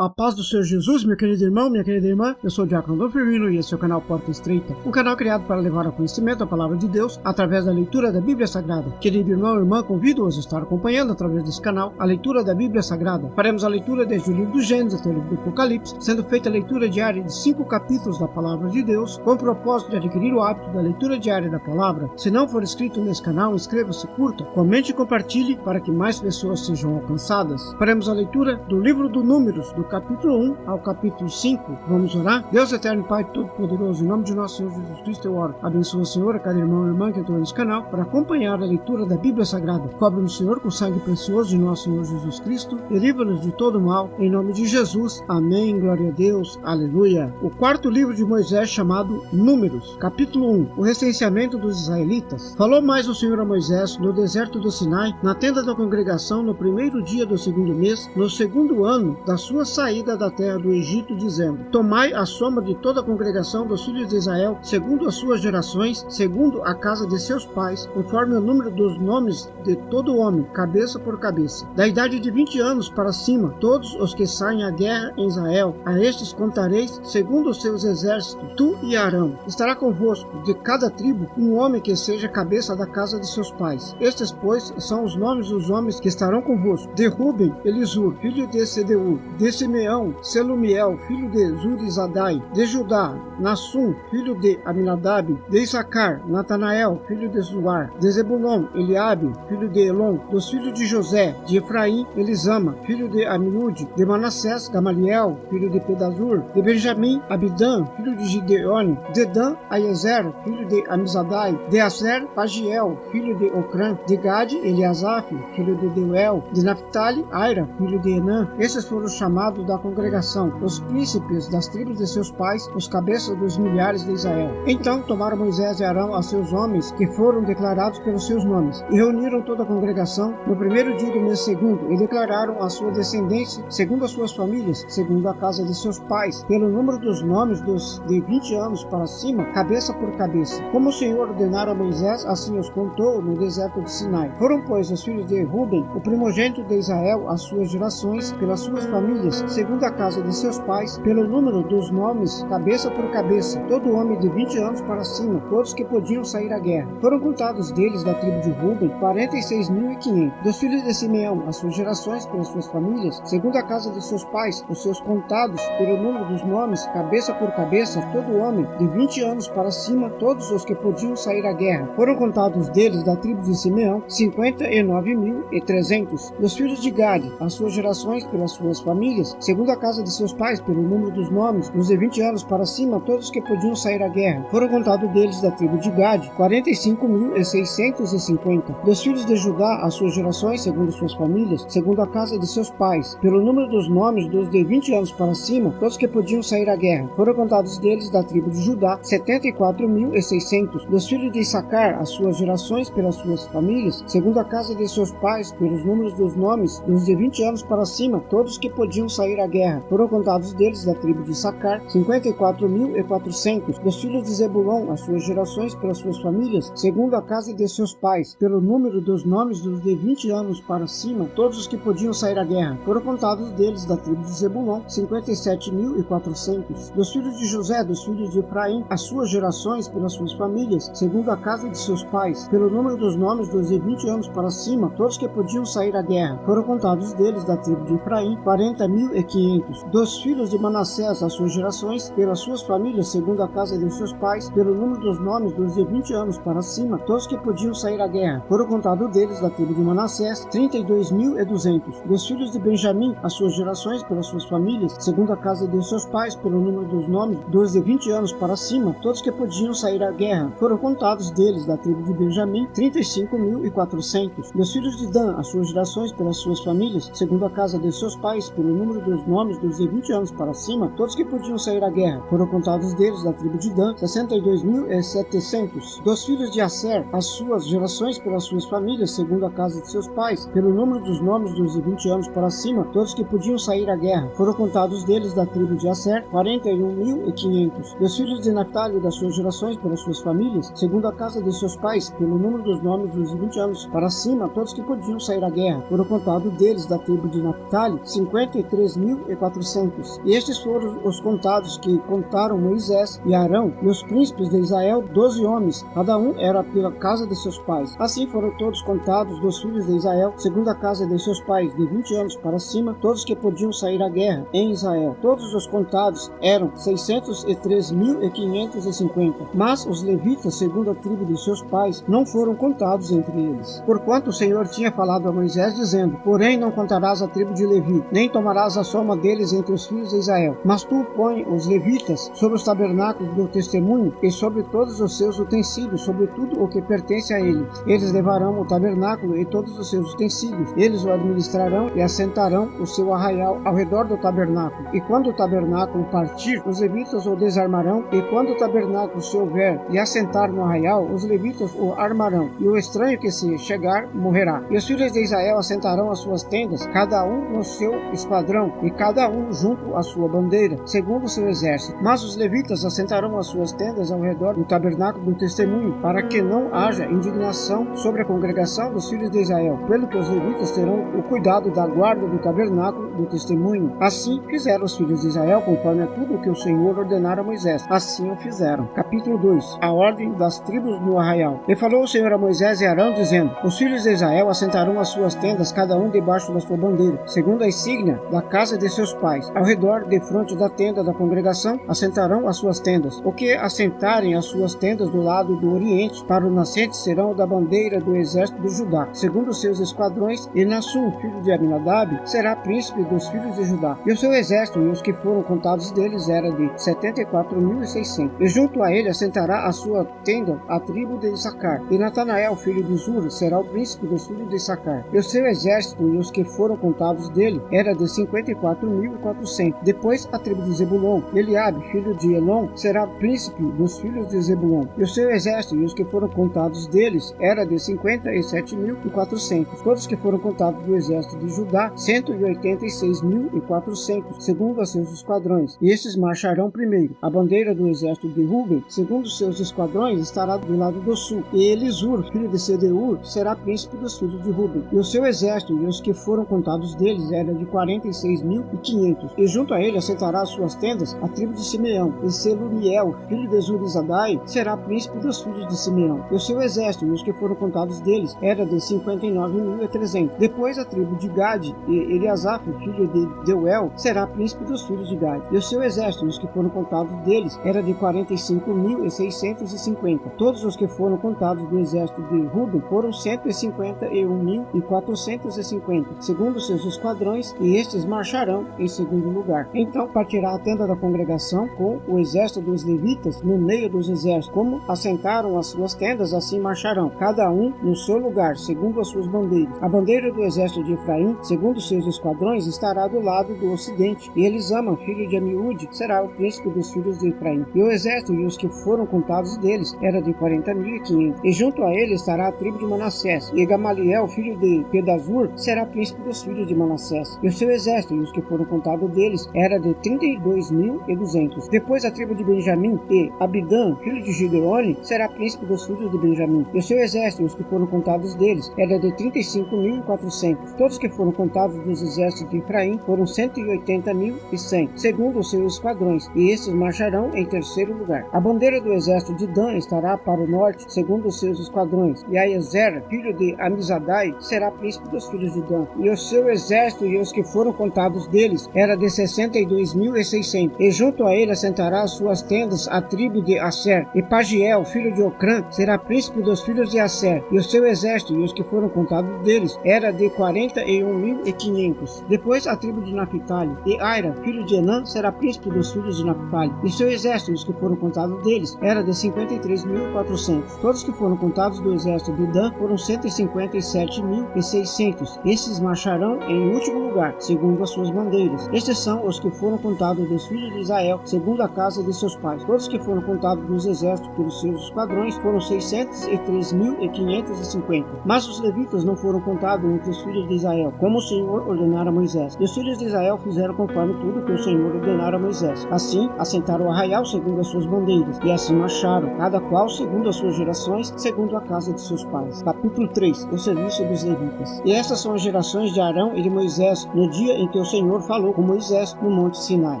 A paz do Senhor Jesus, meu querido irmão, minha querida irmã, eu sou o Diácono Dom Firmino e esse é o canal Porta Estreita, um canal criado para levar ao conhecimento a Palavra de Deus através da leitura da Bíblia Sagrada. Querido irmão e irmã, convido-os a estar acompanhando através desse canal a leitura da Bíblia Sagrada. Faremos a leitura desde o livro do Gênesis até o livro do Apocalipse, sendo feita a leitura diária de 5 capítulos da Palavra de Deus, com o propósito de adquirir o hábito da leitura diária da Palavra. Se não for inscrito nesse canal, inscreva-se, curta, comente e compartilhe para que mais pessoas sejam alcançadas. Faremos a leitura do livro do Números, do capítulo 1 ao capítulo 5. Vamos orar? Deus eterno, Pai Todo-Poderoso, em nome de nosso Senhor Jesus Cristo eu oro. Abençoa, Senhor, a cada irmão e irmã que entrou nesse canal para acompanhar a leitura da Bíblia Sagrada. Cobre-nos, Senhor, com o sangue precioso de nosso Senhor Jesus Cristo e livra-nos de todo mal, em nome de Jesus. Amém. Glória a Deus. Aleluia. O quarto livro de Moisés, chamado Números, capítulo 1. O recenseamento dos israelitas. Falou mais o Senhor a Moisés no deserto do Sinai, na tenda da congregação, no primeiro dia do segundo mês, no segundo ano da sua saída da terra do Egito, dizendo: Tomai a soma de toda a congregação dos filhos de Israel, segundo as suas gerações, segundo a casa de seus pais, conforme o número dos nomes de todo homem, cabeça por cabeça. Da idade de 20 anos para cima, todos os que saem à guerra em Israel, a estes contareis segundo os seus exércitos, tu e Arão. Estará convosco de cada tribo um homem que seja cabeça da casa de seus pais. Estes, pois, são os nomes dos homens que estarão convosco: de Ruben, Elisur, filho de Sedeur; de Simeão, Selumiel, filho de Zurizadai; de Judá, Nassum, filho de Aminadab; de Issacar, Natanael, filho de Zuar; de Zebulon, Eliabe, filho de Elon; dos filhos de José; de Efraim, Elisama, filho de Amiúde; de Manassés, Gamaliel, filho de Pedazur; de Benjamim, Abidã, filho de Gideone; de Dan, Aiezer, filho de Amizadai; de Aser, Pagiel, filho de Ocrã; de Gade, Eliasaf, filho de Deuel; de Naphtali, Aira, filho de Enã. Esses foram os chamados da congregação, os príncipes das tribos de seus pais, os cabeças dos milhares de Israel. Então tomaram Moisés e Arão a seus homens, que foram declarados pelos seus nomes, e reuniram toda a congregação no primeiro dia do mês segundo, e declararam a sua descendência, segundo as suas famílias, segundo a casa de seus pais, pelo número dos nomes dos de 20 anos para cima, cabeça por cabeça. Como o Senhor ordenara a Moisés, assim os contou no deserto de Sinai. Foram, pois, os filhos de Ruben, o primogênito de Israel, as suas gerações, pelas suas famílias, segundo a casa de seus pais, pelo número dos nomes, cabeça por cabeça, todo homem de 20 anos para cima, todos que podiam sair à guerra. Foram contados deles da tribo de Ruben 46.500. Dos filhos de Simeão, as suas gerações, pelas suas famílias, segundo a casa de seus pais, os seus contados, pelo número dos nomes, cabeça por cabeça, todo homem de 20 anos para cima, todos os que podiam sair à guerra. Foram contados deles da tribo de Simeão 59.300. Dos filhos de Gade, as suas gerações, pelas suas famílias, segundo a casa de seus pais, pelo número dos nomes, dos de 20 anos para cima, todos que podiam sair à guerra. Foram contados deles da tribo de Gade 45.650. Dos filhos de Judá, as suas gerações, segundo suas famílias, segundo a casa de seus pais, pelo número dos nomes, dos de 20 anos para cima, todos que podiam sair à guerra. Foram contados deles da tribo de Judá 74.600. Dos filhos de Issacar, as suas gerações, pelas suas famílias, segundo a casa de seus pais, pelos números dos nomes, dos de 20 anos para cima, todos que podiam sair à guerra. Foram contados deles da tribo de Issacar 54.400. Dos filhos de Zebulon, as suas gerações, pelas suas famílias, segundo a casa de seus pais, pelo número dos nomes, dos de 20 anos para cima, todos os que podiam sair à guerra. Foram contados deles da tribo de Zebulon 57.400. Dos filhos de José, dos filhos de Efraim, as suas gerações, pelas suas famílias, segundo a casa de seus pais, pelo número dos nomes, dos de 20 anos para cima, todos que podiam sair à guerra. Foram contados deles da tribo de Efraim 40.500. Dos filhos de Manassés, as suas gerações, pelas suas famílias, segundo a casa de seus pais, pelo número dos nomes, dos de 20 anos para cima, todos que podiam sair à guerra. Foram contados deles da tribo de Manassés 32.200. Dos filhos de Benjamim, as suas gerações, pelas suas famílias, segundo a casa de seus pais, pelo número dos nomes, dos de 20 anos para cima, todos que podiam sair à guerra. Foram contados deles da tribo de Benjamim 35.400. Dos filhos de Dan, as suas gerações, pelas suas famílias, segundo a casa de seus pais, pelo número dos nomes, dos de 20 anos para cima, todos que podiam sair à guerra. Foram contados deles da tribo de Dan 62.700. Dos filhos de Aser, as suas gerações, pelas suas famílias, segundo a casa de seus pais, pelo número dos nomes, dos de 20 anos para cima, todos que podiam sair à guerra. Foram contados deles da tribo de Aser 41.500. Dos filhos de Naphtali, das suas gerações, pelas suas famílias, segundo a casa de seus pais, pelo número dos nomes, dos de 20 anos para cima, todos que podiam sair à guerra. Foram contados deles da tribo de Naphtali 53 163.400. E estes foram os contados que contaram Moisés e Arão e os príncipes de Israel, 12 homens, cada um era pela casa de seus pais. Assim foram todos contados dos filhos de Israel, segundo a casa de seus pais, de 20 anos para cima, todos que podiam sair à guerra em Israel. Todos os contados eram 603.550. Mas os levitas, segundo a tribo de seus pais, não foram contados entre eles. Porquanto o Senhor tinha falado a Moisés, dizendo: porém não contarás a tribo de Levi, nem tomarás a soma deles entre os filhos de Israel. Mas tu põe os levitas sobre os tabernáculos do testemunho e sobre todos os seus utensílios, sobre tudo o que pertence a ele. Eles levarão o tabernáculo e todos os seus utensílios. Eles o administrarão e assentarão o seu arraial ao redor do tabernáculo. E quando o tabernáculo partir, os levitas o desarmarão. E quando o tabernáculo se houver e assentar no arraial, os levitas o armarão. E o estranho que se chegar morrerá. E os filhos de Israel assentarão as suas tendas, cada um no seu esquadrão, e cada um junto à sua bandeira, segundo o seu exército. Mas os levitas assentarão as suas tendas ao redor do tabernáculo do testemunho, para que não haja indignação sobre a congregação dos filhos de Israel, pelo que os levitas terão o cuidado da guarda do tabernáculo do testemunho. Assim fizeram os filhos de Israel, conforme a tudo o que o Senhor ordenara a Moisés. Assim o fizeram. Capítulo 2. A ordem das tribos no arraial. E falou o Senhor a Moisés e Arão, dizendo: os filhos de Israel assentarão as suas tendas, cada um debaixo da sua bandeira, segundo a insígnia da casa de seus pais. Ao redor, defronte da tenda da congregação, assentarão as suas tendas. O que assentarem as suas tendas do lado do oriente, para o nascente, serão da bandeira do exército de Judá, segundo os seus esquadrões, e Nassum, filho de Aminadab, será príncipe dos filhos de Judá. E o seu exército e os que foram contados deles era de 74.600. E junto a ele assentará a sua tenda a tribo de Issacar. E Natanael, filho de Zur, será o príncipe dos filhos de Issacar. E o seu exército e os que foram contados dele era de 54.400. Depois a tribo de Zebulon. Eliabe, filho de Elon, será príncipe dos filhos de Zebulon. E o seu exército e os que foram contados deles era de 57.400. Todos que foram contados do exército de Judá, 186.400, segundo os seus esquadrões. E estes marcharão primeiro. A bandeira do exército de Ruben, segundo os seus esquadrões, estará do lado do sul. E Elisur, filho de Sedeur, será príncipe dos filhos de Ruben. E o seu exército e os que foram contados deles era de 46.500. E junto a ele assentará as suas tendas a tribo de Simeão. E Selumiel, filho de Zurizadai, será príncipe dos filhos de Simeão. E o seu exército e os que foram contados deles era de 59.300. Depois a tribo de Gade, e Eliasaf, filho de Deuel, será príncipe dos filhos de Gade. E o seu exército e os que foram contados deles era de 45.650. Todos os que foram contados do exército de Ruben foram 151.450, segundo os seus esquadrões, e estes marcharão em segundo lugar. Então partirá a tenda da congregação com o exército dos levitas no meio dos exércitos. Como assentaram as suas tendas, assim marcharão, cada um no seu lugar, segundo as suas bandeiras. A bandeira do exército de Efraim, segundo os seus esquadrões, estará do lado do ocidente. E Elisama, filho de Amiúde, será o príncipe dos filhos de Efraim. E o exército e os que foram contados deles era de 40.500. E junto a ele estará a tribo de Manassés. E Gamaliel, filho de Pedazur, será príncipe dos filhos de Manassés. E o seu exército e os que foram contados deles era de 32.200. Depois a tribo de Benjamim, e Abidã, filho de Gideone, será príncipe dos filhos de Benjamim. E o seu exército e os que foram contados deles era de 35.400. Todos que foram contados dos exércitos de Efraim foram 180.100, segundo os seus esquadrões, e estes marcharão em terceiro lugar. A bandeira do exército de Dan estará para o norte, segundo os seus esquadrões, e Aiezer, filho de Amizadai, será príncipe dos filhos de Dan. E o seu exército e os que foram contados deles era de 62.600. E junto a ele assentará as suas tendas a tribo de Asser. E Pagiel, filho de Ocrã, será príncipe dos filhos de Asser. E o seu exército e os que foram contados deles era de 41.500. Depois a tribo de Naphtali. E Aira, filho de Enã, será príncipe dos filhos de Naphtali. E seu exército e os que foram contados deles era de 53.400. Todos que foram contados do exército de Dan foram 157.600. Estes marcharão em último lugar, segundo as suas bandeiras. Estes são os que foram contados dos filhos de Israel, segundo a casa de seus pais. Todos que foram contados dos exércitos pelos seus esquadrões foram 603.550. Mas os levitas não foram contados entre os filhos de Israel, como o Senhor ordenara a Moisés. E os filhos de Israel fizeram conforme tudo que o Senhor ordenara a Moisés. Assim, assentaram o arraial segundo as suas bandeiras, e assim marcharam, cada qual segundo as suas gerações, segundo a casa de seus pais. Capítulo 3. O serviço dos levitas. E estas são as gerações de Arão e de Moisés, no dia em que o Senhor falou com Moisés no monte Sinai.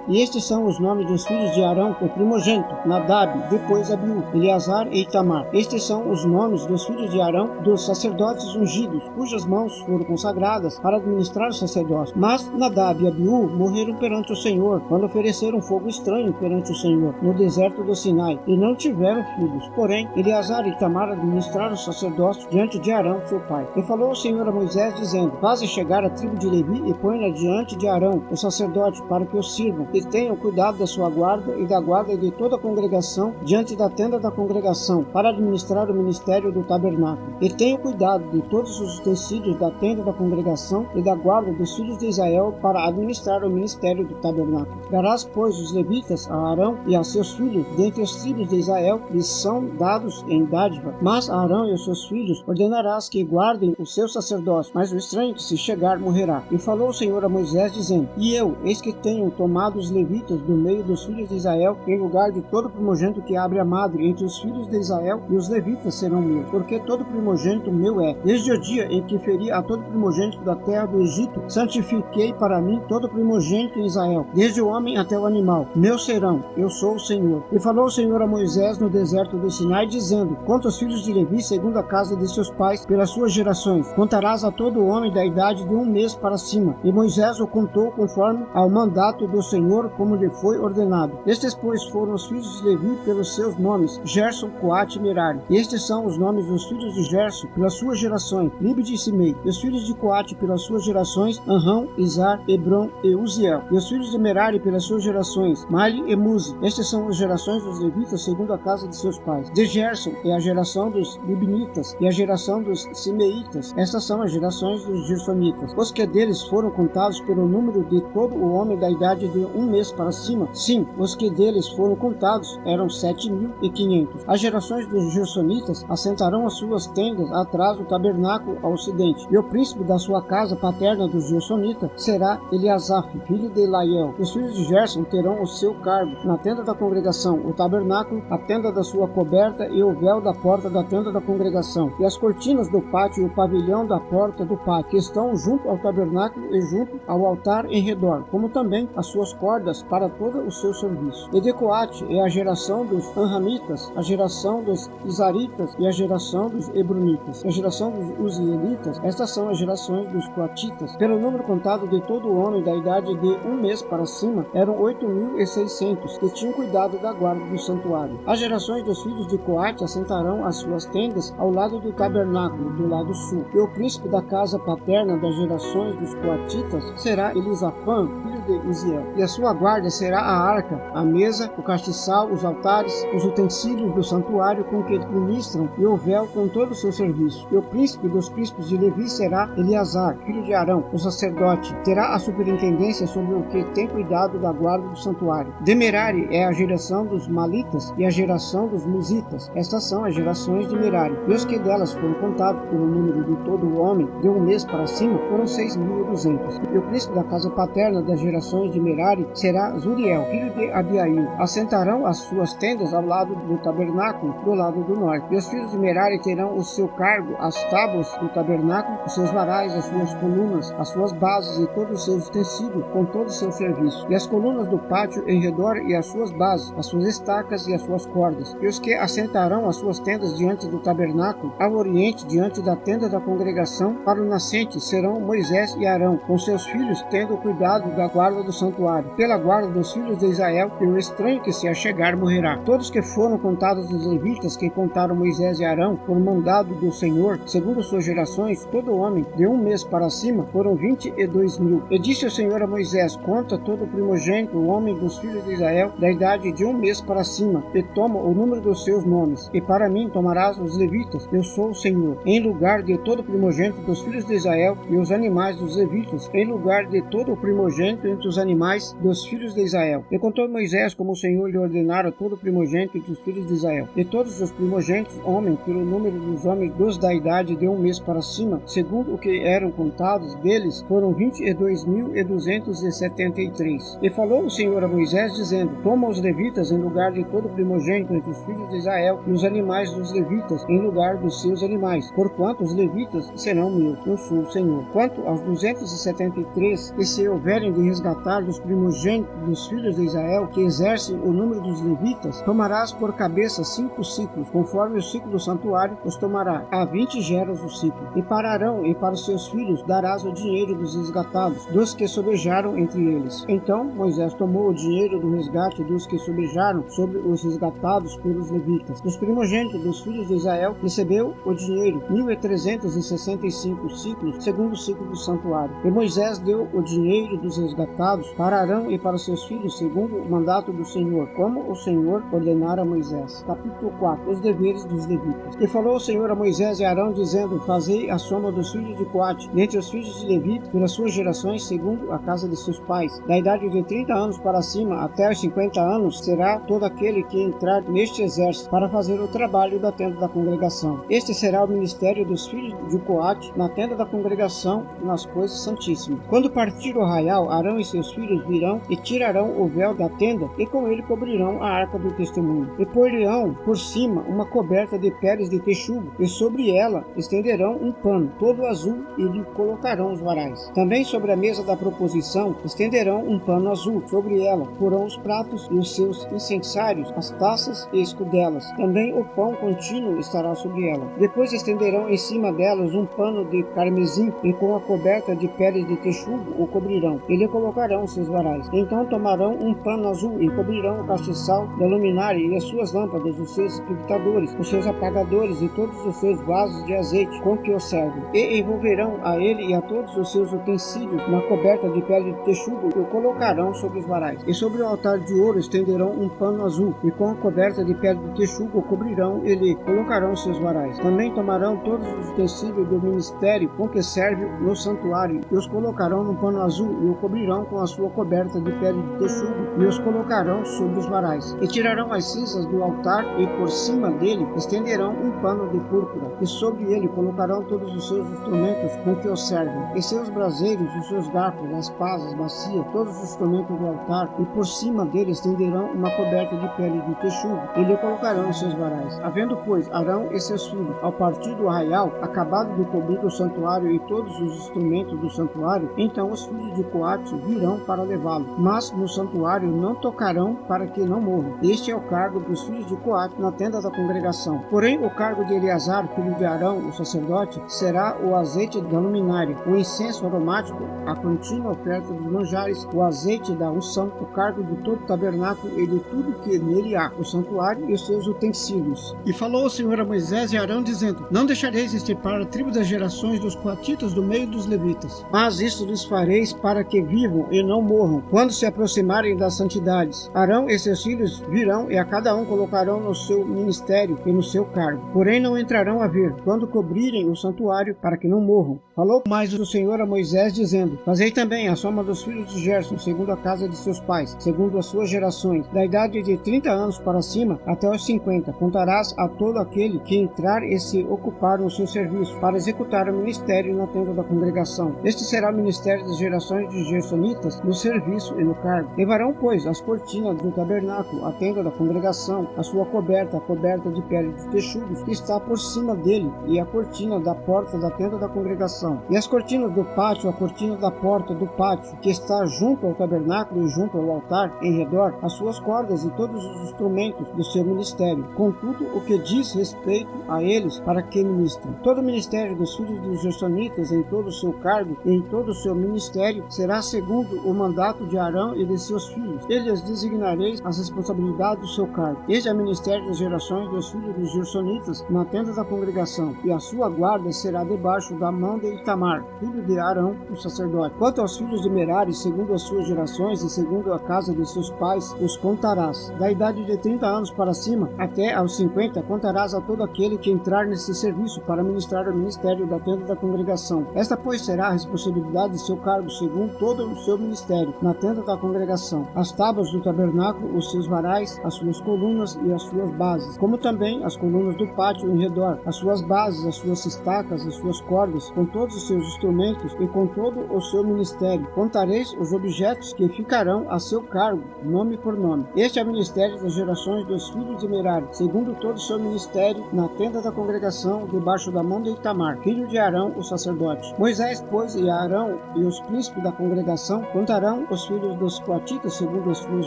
E estes são os nomes dos filhos de Arão, o primogênito: Nadab, depois Abiú, Eleazar e Itamar. Estes são os nomes dos filhos de Arão, dos sacerdotes ungidos, cujas mãos foram consagradas para administrar o sacerdócio. Mas Nadab e Abiú morreram perante o Senhor, quando ofereceram fogo estranho perante o Senhor, no deserto do Sinai, e não tiveram filhos. Porém, Eleazar e Itamar administraram o sacerdócio diante de Arão, seu pai. E falou o Senhor a Moisés, dizendo: Faze chegar a tribo de Levi e põe-na diante de Arão, o sacerdote, para que o sirvam, e tenham cuidado da sua guarda e da guarda de toda a congregação diante da tenda da congregação, para administrar o ministério do tabernáculo. E tenham cuidado de todos os utensílios da tenda da congregação e da guarda dos filhos de Israel, para administrar o ministério do tabernáculo. Darás, pois, os levitas a Arão e a seus filhos, dentre as tribos de Israel, lhes são dados em dádiva. Mas a Arão e os seus filhos ordenarás que guardem o seu sacerdócio, mas o estranho que se chegar morrerá. E falou o Senhor a Moisés, dizendo: E eu, eis que tenho tomado os levitas do meio dos filhos de Israel, em lugar de todo primogênito que abre a madre entre os filhos de Israel, e os levitas serão meus, porque todo primogênito meu é. Desde o dia em que feri a todo primogênito da terra do Egito, santifiquei para mim todo primogênito em Israel, desde o homem até o animal. Meus serão, eu sou o Senhor. E falou o Senhor a Moisés no deserto do Sinai, dizendo: Conta os filhos de Levi segundo a casa de seus pais, pelas suas gerações. Contarás a todo homem da idade de 1 mês para cima. E Moisés o contou conforme ao mandato do Senhor, como lhe foi ordenado. Estes, pois, foram os filhos de Levi pelos seus nomes: Gerson, Coate e Merari. Estes são os nomes dos filhos de Gerson pelas suas gerações: Libde e Simei. E os filhos de Coate pelas suas gerações: Anrão, Izar, Hebron e Uziel. E os filhos de Merari pelas suas gerações: Mali e Muzi. Estas são as gerações dos levitas segundo a casa de seus pais. De Gerson é a geração dos libnitas e a geração dos simeitas. Estas são as gerações dos gersonitas. Os que deles foram contados pelo número de todo o homem da idade de 1 mês para cima, sim, os que deles foram contados eram 7.500. As gerações dos gersonitas assentarão as suas tendas atrás do tabernáculo ao ocidente. E o príncipe da sua casa paterna dos gersonitas será Eliasaf, filho de Laiel. Os filhos de Gerson terão o seu cargo na tenda da congregação, o tabernáculo, a tenda da sua coberta e o véu da porta da tenda da congregação, e as cortinas do pátio e o pavilhão da porta do pátio, que estão junto ao tabernáculo e junto ao altar em redor, como também as suas cordas para todo o seu serviço. E de Coate é a geração dos Anramitas, a geração dos Izaritas e a geração dos Hebronitas, a geração dos Uzielitas. Estas são as gerações dos Coatitas. Pelo número contado de todo o homem da idade de 1 mês para cima, eram 8.600, que tinham cuidado da guarda do santuário. As gerações dos filhos de Coate assentarão as suas tendas ao lado do tabernáculo, do lado sul. E o príncipe da casa paterna das gerações dos Coatitas será Elisafã, filho de Uziel. E a sua guarda será a arca, a mesa, o castiçal, os altares, os utensílios do santuário com que ministram, e o véu com todo o seu serviço. E o príncipe dos príncipes de Levi será Eleazar, filho de Arão, o sacerdote. Terá a superintendência sobre o que tem cuidado da guarda do santuário. De Merari é a geração dos Malitas e a geração dos Musitas. Estas são as gerações de Merari. E os que delas foram contados pelo número de todo o homem de 1 mês para cima foram 6.200. E o príncipe da casa paterna das gerações de Merari será Zuriel, filho de Abiail. Assentarão as suas tendas ao lado do tabernáculo, do lado do norte. E os filhos de Merari terão o seu cargo as tábuas do tabernáculo, os seus varais, as suas colunas, as suas bases e todos os seus utensílios, com todo o seu serviço. E as colunas do pátio em redor e as suas bases, as suas estacas e as suas cordas. E os que assentarão as suas tendas diante do tabernáculo, ao oriente, diante da tenda da congregação, para o nascente, serão Moisés e Arão, com seus filhos, tendo cuidado da guarda do santuário. Pela guarda dos filhos de Israel, e o estranho que se achegar morrerá. Todos que foram contados dos levitas, que contaram Moisés e Arão, por mandado do Senhor, segundo suas gerações, todo homem, de 1 mês para cima, foram 22.000. E disse o Senhor a Moisés: Conta todo o primogênito, o homem dos filhos de Israel, da idade de 1 mês para cima, e toma o número dos seus nomes. E para mim tomarás os levitas, eu sou o Senhor, em lugar de todo o primogênito dos filhos de Israel, e os animais dos levitas, em lugar de todo o primogênito entre os animais dos filhos de Israel. E contou Moisés como o Senhor lhe ordenara todo o primogênito entre os filhos de Israel. E todos os primogênitos, homens, pelo número dos homens dos da idade de 1 mês para cima, segundo o que eram contados deles, foram 22.273. E falou o Senhor a Moisés, dizendo: Toma os levitas em lugar de todo o primogênito entre os filhos de Israel, e os animais dos levitas em lugar dos seus animais, porquanto os levitas serão meus, eu sou o Senhor. Quanto aos 273 3, e se houverem de resgatar dos primogênitos dos filhos de Israel que exercem o número dos levitas, tomarás por cabeça 5 ciclos, conforme o ciclo do santuário os tomará, a 20 geras o ciclo. E para Arão e para os seus filhos darás o dinheiro dos resgatados, dos que sobejaram entre eles. Então Moisés tomou o dinheiro do resgate dos que sobejaram sobre os resgatados pelos levitas. Dos primogênitos dos filhos de Israel recebeu o dinheiro, 1.365 ciclos, segundo o ciclo do santuário. E Moisés deu o dinheiro dos resgatados para Arão e para seus filhos, segundo o mandato do Senhor, como o Senhor ordenara a Moisés. Capítulo 4. Os deveres dos levitas. E falou o Senhor a Moisés e a Arão, dizendo: Fazei a soma dos filhos de Coate, dentre os filhos de Levi, pelas suas gerações, segundo a casa de seus pais. Da idade de 30 anos para cima, até os 50 anos, será todo aquele que entrar neste exército, para fazer o trabalho da tenda da congregação. Este será o ministério dos filhos de Coate, na tenda da congregação, nas coisas santíssimas. Quando partir o arraial, Arão e seus filhos virão e tirarão o véu da tenda, e com ele cobrirão a arca do testemunho. E pôr-lhe-ão por cima uma coberta de peles de texugo, e sobre ela estenderão um pano todo azul, e lhe colocarão os varais. Também sobre a mesa da proposição estenderão um pano azul, sobre ela porão os pratos e os seus incensários, as taças e escudelas. Também o pão contínuo estará sobre ela. Depois estenderão em cima delas um pano de carmesim, e com a coberta de peles de texugo o cobrirão, e lhe colocarão os seus varais. Então tomarão um pano azul e cobrirão o castiçal da luminária e as suas lâmpadas, os seus espectadores, os seus apagadores e todos os seus vasos de azeite com que o servem. E envolverão a ele e a todos os seus utensílios na coberta de pele de texugo e o colocarão sobre os varais. E sobre o altar de ouro estenderão um pano azul, e com a coberta de pele de texugo o cobrirão e lhe colocarão os seus varais. Também tomarão todos os utensílios do ministério com que serve no santuário, e os colocarão num pano azul, e o cobrirão com a sua coberta de pele de texugo, e os colocarão sobre os varais. E tirarão as cinzas do altar, e por cima dele estenderão um pano de púrpura, e sobre ele colocarão todos os seus instrumentos com que o servem, e seus braseiros, os seus garfos, as pás, as bacias, todos os instrumentos do altar, e por cima dele estenderão uma coberta de pele de texugo, e lhe colocarão os seus varais. Havendo, pois, Arão e seus filhos, ao partir do arraial, acabado de cobrir o santuário e todos os instrumentos do santuário, então os filhos de Coate virão para levá-lo, mas no santuário não tocarão, para que não morram. Este é o cargo dos filhos de Coate na tenda da congregação. Porém, o cargo de Eleazar, filho de Arão, o sacerdote, será o azeite da luminária, o incenso aromático, a contínua oferta dos manjares, o azeite da unção, o cargo de todo o tabernáculo e de tudo que nele há, o santuário e os seus utensílios. E falou o Senhor a Moisés e a Arão, dizendo: Não deixareis extirpar a tribo das gerações dos coatitas do meio dos levitas, mas isto lhes fareis para que vivam e não morram, quando se aproximarem das santidades. Arão e seus filhos virão, e a cada um colocarão no seu ministério e no seu cargo. Porém não entrarão a ver, quando cobrirem o santuário, para que não morram. Falou mais o Senhor a Moisés, dizendo: Fazei também a soma dos filhos de Gerson, segundo a casa de seus pais, segundo as suas gerações, da idade de 30 anos para cima, até os 50. Contarás a todo aquele que entrar e se ocupar no seu serviço, para executar o ministério na tenda da congregação. Este será o ministério das gerações de gersonitas, no serviço e no cargo. Levarão, pois, as cortinas do tabernáculo, a tenda da congregação, a sua coberta, a coberta de pele de texugos, que está por cima dele, e a cortina da porta da tenda da congregação. E as cortinas do pátio, a cortina da porta do pátio, que está junto ao tabernáculo e junto ao altar, em redor, as suas cordas e todos os instrumentos do seu ministério, com tudo o que diz respeito a eles, para que ministrem. Todo o ministério dos filhos dos gersonitas, em todo o seu cargo e em todo o seu ministério, será segundo o mandato de Arão e de seus filhos. Eles designareis as responsabilidades do seu cargo. Este é o ministério das gerações dos filhos dos gersonitas, na tenda da congregação, e a sua guarda será debaixo da mão de Itamar, filho de Arão, o sacerdote. Quanto aos filhos de Merari, segundo as suas gerações e segundo a casa de seus pais, os contarás. Da idade de 30 anos para cima, até aos 50, contarás a todo aquele que entrar nesse serviço para ministrar o ministério da tenda da congregação. Esta, pois, será a responsabilidade de seu cargo, segundo todo o seu ministério, na tenda da congregação. As tábuas do tabernáculo, os seus varais, as suas colunas e as suas bases, como também as colunas do pátio em redor, as suas bases, as suas estacas, as suas cordas, com todos os seus instrumentos e com todo o seu ministério. Contareis os objetos que ficarão a seu cargo, nome por nome. Este é o ministério das gerações dos filhos de Merari, segundo todo o seu ministério, na tenda da congregação, debaixo da mão de Itamar, filho de Arão, o sacerdote. Moisés, pois, e Arão e os príncipes da congregação contarão os filhos dos coatitas segundo as suas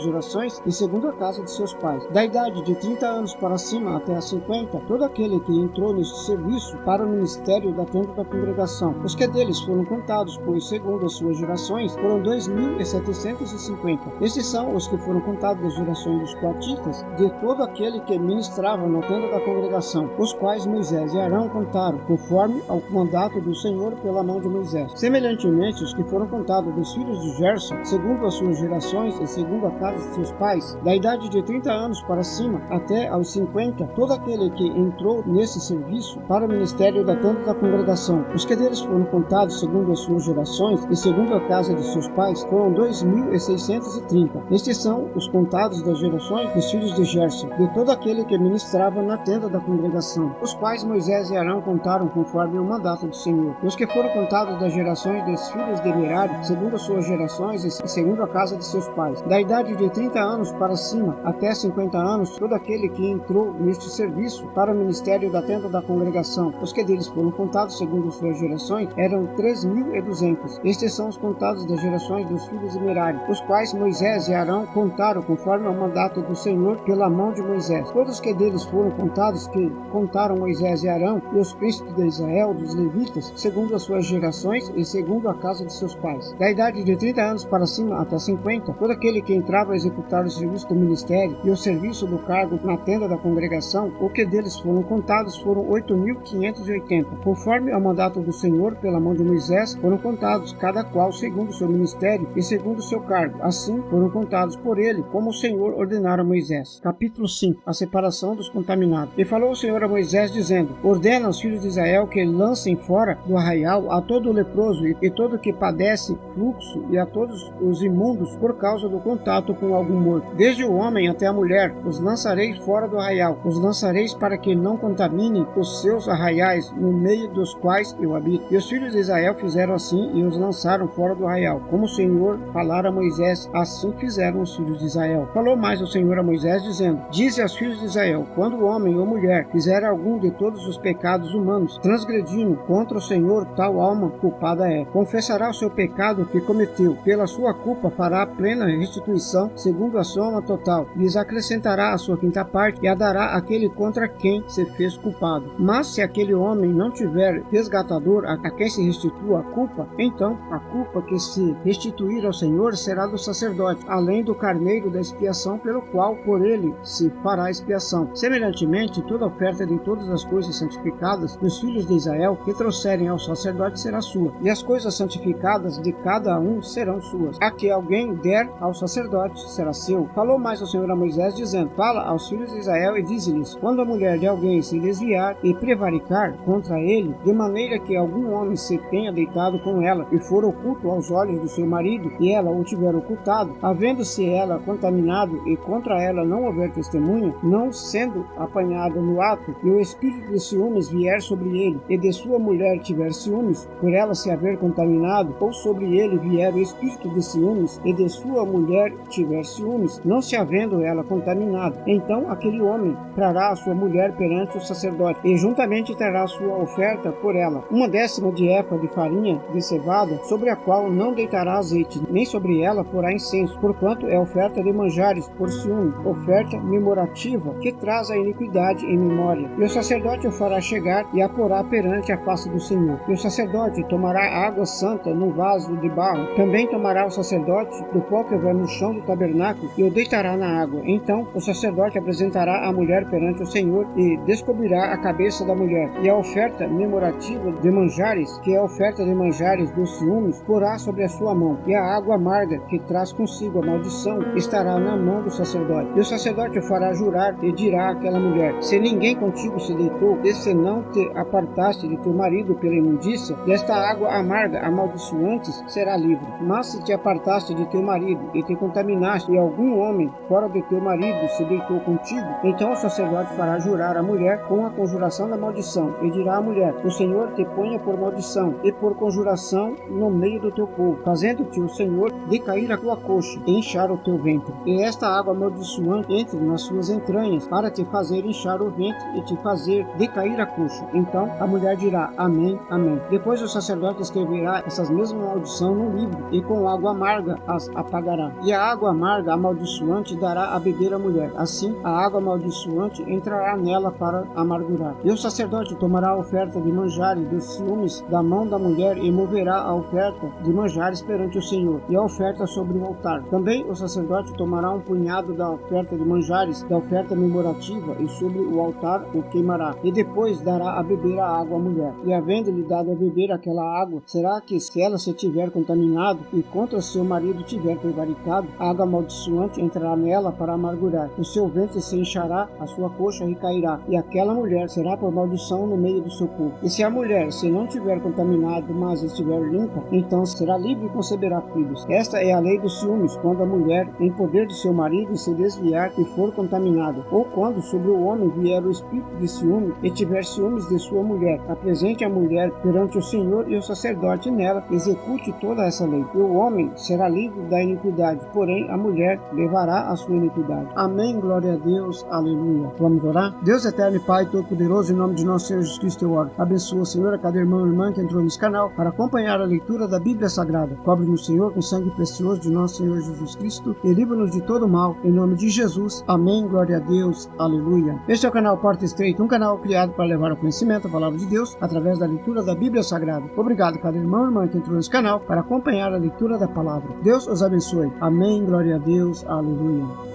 gerações e segundo a casa de seus pais. Da idade de 30 anos para cima até a 50, todo aquele que entrou neste serviço para o ministério da tenda da congregação. Os que deles foram contados, pois segundo as suas gerações, foram 2.750. Estes são os que foram contados das gerações dos coatitas, de todo aquele que ministrava na tenda da congregação, os quais Moisés e Arão contaram, conforme ao mandato do Senhor pela mão de Moisés. Semelhantemente, os que foram contados dos filhos de Gerson, segundo as suas gerações e segundo a casa de seus pais, da idade de 30 anos para cima até aos 50, todo aquele que entrou nesse serviço para o ministério da tenda da congregação. Os que deles foram contados segundo as suas gerações e segundo a casa de seus pais, foram 2.630. Estes são os contados das gerações dos filhos de Gerson, de todo aquele que ministrava na tenda da congregação, os quais Moisés e Arão contaram conforme o mandato do Senhor. Os que foram contados das gerações dos filhos de Merari, segundo as suas gerações e segundo a casa de seus pais, da idade de 30 anos para cima até 50 anos, todo aquele que entrou neste serviço para o ministério da tenda da congregação. Os que deles foram contados segundo as suas gerações eram 3.200. Estes são os contados das gerações dos filhos de Merari, os quais Moisés e Arão contaram conforme ao mandato do Senhor pela mão de Moisés. Todos que deles foram contados, que contaram Moisés e Arão e os príncipes de Israel, dos levitas, segundo as suas gerações e segundo a casa de seus pais. Da idade de 30 anos para cima até 50, todo aquele que entrava a executar o serviço do ministério e o serviço do cargo na tenda da congregação, o que deles foram contados foram 8.580. Conforme ao mandato do Senhor pela mão de Moisés, foram contados, cada qual segundo o seu ministério e segundo o seu cargo. Assim foram contados por ele, como o Senhor ordenara a Moisés. Capítulo 5. A separação dos contaminados. E falou o Senhor a Moisés, dizendo: ordena aos filhos de Israel que lancem fora do arraial a todo o leproso e todo que padece fluxo e a todos os imundos por causa do contato com algum morto. Desde o homem até a mulher, os lançareis fora do arraial. Os lançareis para que não contaminem os seus arraiais, no meio dos quais eu habito. E os filhos de Israel fizeram assim e os lançaram fora do arraial. Como o Senhor falara a Moisés, assim fizeram os filhos de Israel. Falou mais o Senhor a Moisés, dizendo: dize aos filhos de Israel, quando o homem ou mulher fizer algum de todos os pecados humanos, transgredindo contra o Senhor, tal alma culpada é. Confessará o seu pecado que cometeu. Pela sua culpa fará plena restituição, segundo a soma total. Lhes acrescentará a sua quinta parte e a dará àquele contra quem se fez culpado. Mas se aquele homem não tiver resgatador a quem se restitua a culpa, então a culpa que se restituir ao Senhor será do sacerdote, além do carneiro da expiação, pelo qual por ele se fará expiação. Semelhantemente, toda oferta de todas as coisas santificadas dos filhos de Israel que trouxerem ao sacerdote será sua, e as coisas santificadas de cada um serão suas. A que alguém der ao sacerdote será seu. Falou mais o Senhor a Moisés, dizendo: fala aos filhos de Israel e dize-lhes: quando a mulher de alguém se desviar e prevaricar contra ele, de maneira que algum homem se tenha deitado com ela e for oculto aos olhos do seu marido, e ela o tiver ocultado, havendo-se ela contaminado e contra ela não houver testemunha, não sendo apanhado no ato, e o espírito de ciúmes vier sobre ele, e de sua mulher tiver ciúmes, por ela se haver contaminado, ou sobre ele vier o espírito de ciúmes, e de sua mulher tiver ciúmes, não se havendo ela contaminado, então aquele homem trará a sua mulher perante o sacerdote, e juntamente trará a sua oferta por ela, 1/10 de efa de farinha de cevada, sobre a qual não deitará azeite, nem sobre ela porá incenso, porquanto é oferta de manjares por ciúme, oferta memorativa, que traz a iniquidade em memória. E o sacerdote o fará chegar e a porá perante a face do Senhor. E o sacerdote tomará água santa num vaso de barro. Também tomará o sacerdote do pó que houver no chão do tabernáculo e o deitará na água. Então o sacerdote apresentará a mulher perante o Senhor e descobrirá a cabeça da mulher. E a oferta memorativa de manjares, que é a oferta de manjares dos ciúmes, porá sobre a sua mão. E a água amarga, que traz consigo a maldição, estará na mão do sacerdote. E o sacerdote o fará jurar e dirá àquela mulher: se ninguém contigo se deitou, e se não te apartaste de teu marido pela imundícia, desta água amarga amaldiçoantes será livre. Mas se te apartaste de teu marido e te contaminaste, e algum homem fora de teu marido se deitou contigo, então o sacerdote fará jurar a mulher com a conjuração da maldição, e dirá à mulher: o Senhor te ponha por maldição e por conjuração no meio do teu povo, fazendo-te o Senhor decair a tua coxa e inchar o teu ventre. E esta água amaldiçoante entre nas suas entranhas, para te fazer inchar o ventre e te fazer decair a coxa. Então a mulher dirá: amém, amém. Depois o sacerdote escreverá essas mesmas maldições no livro, e com água amarga as apagará. E a água amarga amaldiçoante dará a beber à mulher. Assim, a água amaldiçoante entrará nela para amargurar. E o sacerdote tomará a oferta de manjares dos ciúmes da mão da mulher e moverá a oferta de manjares perante o Senhor, e a oferta sobre o altar. Também o sacerdote tomará um punhado da oferta de manjares, da oferta memorativa, e sobre o altar o queimará. E depois dará a beber a água à mulher. E havendo-lhe dado a beber aquela água, será que se ela se tiver contaminado e contra seu marido tiver prevaricado, a água amaldiçoante entrará nela para amargurar. O seu ventre se inchará, a sua coxa recairá, e aquela mulher será por maldição no meio do seu povo. E se a mulher se não tiver contaminado, mas estiver limpa, então será livre e conceberá filhos. Esta é a lei dos ciúmes, quando a mulher, em poder de seu marido, se desviar e for contaminada, ou quando sobre o homem vier o espírito de ciúme e tiver ciúmes de sua mulher. Apresente a mulher perante o Senhor, e o sacerdote nela execute toda essa lei. E o homem será livre da iniquidade, porém a mulher levará a sua iniquidade. Amém, glória a Deus, aleluia. Vamos orar? Deus eterno e Pai Todo-Poderoso, em nome de nosso Senhor Jesus Cristo eu oro. Abençoa, Senhor, a cada irmão e irmã que entrou nesse canal para acompanhar a leitura da Bíblia Sagrada. Cobre-nos, Senhor, com o sangue precioso de nosso Senhor Jesus Cristo e livra-nos de todo mal, em nome de Jesus. Amém, glória a Deus, aleluia. Este é o canal Porta Estreita, um canal criado para levar ao conhecimento a palavra de Deus através da leitura da Bíblia Sagrada. Obrigado, cada irmão e irmã que entrou nesse canal para acompanhar a leitura da palavra. Deus os abençoe. Amém, glória a Deus, aleluia.